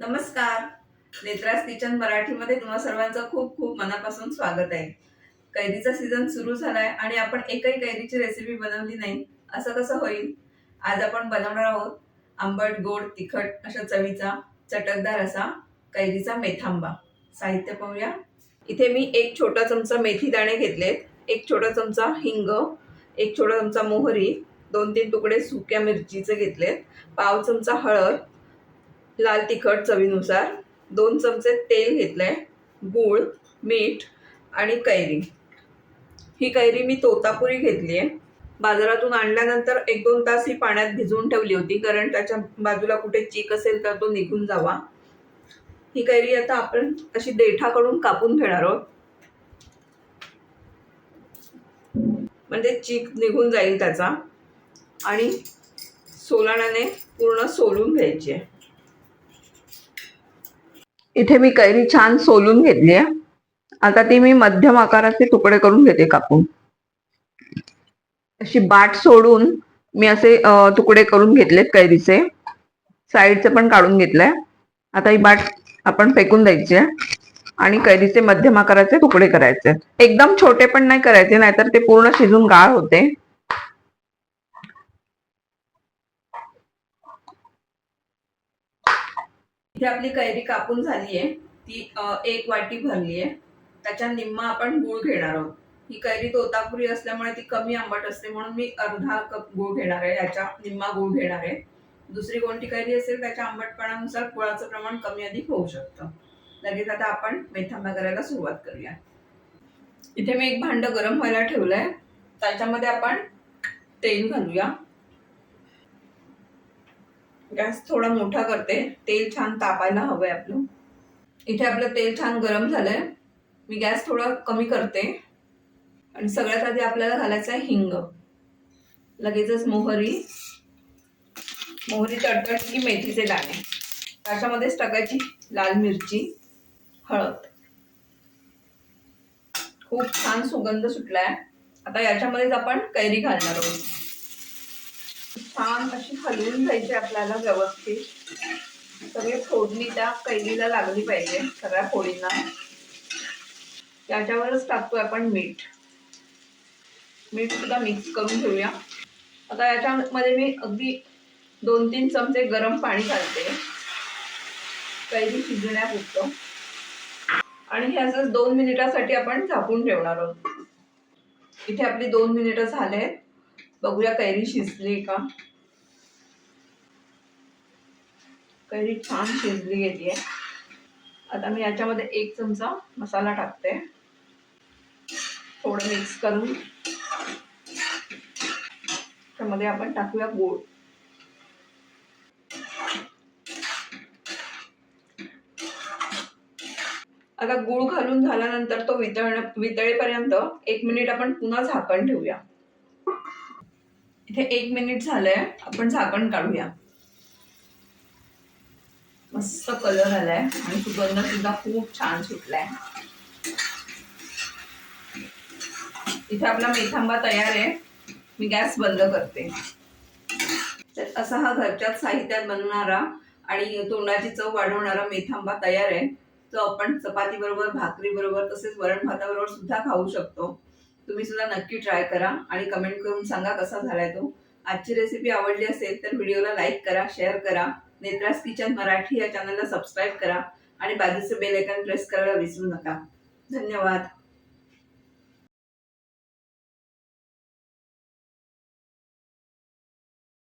नमस्कार. नेत्रास किचन मराठीमध्ये तुम्हा सर्वांचं खूप खूप मनापासून स्वागत आहे. कैरीचा सीझन सुरू झालाय आणि आपण एकही कैरीची रेसिपी बनवली नाही, असं कसं होईल? आज आपण बनवणार आहोत आंबट, गोड, तिखट अशा चवीचा चटकदार असा कैरीचा मेथांबा. साहित्य पाहूया. इथे मी एक छोटा चमचा मेथी दाणे घेतलेत, एक छोटा चमचा हिंग, एक छोटा चमचा मोहरी, 2-3 तुकडे सुक्या मिरचीचे घेतलेत, पाव चमचा हळद, लाल तिखट चवीनुसार, 2 चमचे तेल घेतलंय, गूळ, मीठ आणि कैरी. ही कैरी मी तोतापुरी घेतली आहे. बाजारातून आणल्यानंतर 1-2 तास ही पाण्यात भिजवून ठेवली होती, कारण त्याच्या बाजूला कुठे चीक असेल तर तो निघून जावा. ही कैरी आता आपण अशी देठाकडून कापून घेणार आहोत, म्हणजे चीक निघून जाईल त्याचा, आणि सोलाण्याने पूर्ण सोलून घ्यायची आहे. इथे मी कैरी छान सोलून घेतली आहे. आता ती मी मध्यम आकाराचे तुकडे करून घेते कापून. अशी बाट सोडून मी असे तुकडे करून घेतलेत कैरीचे. साईडचे पण काढून घेतलंय. आता ही बाट आपण फेकून द्यायची आहे आणि कैरीचे मध्यम आकाराचे तुकडे करायचे. एकदम छोटे पण नाही करायचे, नाहीतर ते पूर्ण शिजून गाळ होते. इथे आपली कैरी कापून झाली आहे. ती 1 वाटी भरली आहे. त्याच्या निम्मा आपण गूळ घेणार आहोत. ही कैरी तोतापुरी असल्यामुळे ती कमी आंबट असते, म्हणून मी अर्धा कप गूळ घेणार आहे. याच्या निम्मा गूळ घेणार आहे. दुसरी कोणती कैरी असेल त्याच्या आंबटपणानुसार गुळाचं प्रमाण कमी अधिक होऊ शकतं. लगेच आता आपण मेथांबा करायला सुरुवात करूया. इथे मी एक भांड गरम व्हायला ठेवलंय. त्याच्यामध्ये आपण तेल घालूया. गॅस थोडा मोठा करते. तेल छान तापायला हवंय आपलं. इथे आपलं तेल छान गरम झालंय. मी गॅस थोडा कमी करते आणि सगळ्यात आधी आपल्याला घालायचं आहे हिंग. लगेचच मोहरी तडतडली की मेथीचे दाणे. त्याच्यामध्येच टाकायची लाल मिरची, हळद. खूप छान सुगंध सुटलाय. आता याच्यामध्येच आपण कैरी घालणार आहोत. छान अशी हलवून घ्यायची आपल्याला व्यवस्थित. सगळी फोडणी त्या कैरीला लागली पाहिजे, सगळ्या फोडींना. त्याच्यावरच टाकतोय आपण मीठ सुद्धा मिक्स करून घेऊया. आता याच्यामध्ये मी अगदी 2-3 चमचे गरम पाणी घालते, कैरी शिजण्यापुरतं. आणि हे असंच 2 मिनिटासाठी आपण झाकून ठेवणार आहोत. इथे आपली 2 मिनिटं झाले. बघूया कैरी शिजली का. कैरी छान शिजली गेली. आता मी याच्यामध्ये 1 चमचा मसाला टाकते. थोडं मिक्स करून त्यामध्ये आपण टाकूया गूळ. आता गूळ घालून झाल्यानंतर तो वितळेपर्यंत 1 मिनिट आपण पुन्हा झाकण ठेवूया. इथे 1 मिनिट झालंय. आपण झाकण काढूया. मस्त कलर आलाय आणि सुगंध सुद्धा खूप छान सुटलाय. इथे आपला मेथांबा तयार आहे. मी गॅस बंद करते. तर असा हा घरच्याच साहित्यात बनवणारा आणि तोंडाची चव वाढवणारा मेथांबा तयार आहे. तो आपण चपाती बरोबर, भाकरी बरोबर, तसेच वरण भाताबरोबर सुद्धा खाऊ शकतो. तुम्ही सुद्धा नक्की ट्राय करा आणि कमेंट करून सांगा कसा झालाय तो. आजची रेसिपी आवडली असेल तर व्हिडिओला लाईक करा, शेअर करा. नेत्रास किचन मराठी या चॅनलला सबस्क्राईब करा आणि बाजूचे बेल आयकॉन प्रेस करायला विसरू नका. धन्यवाद.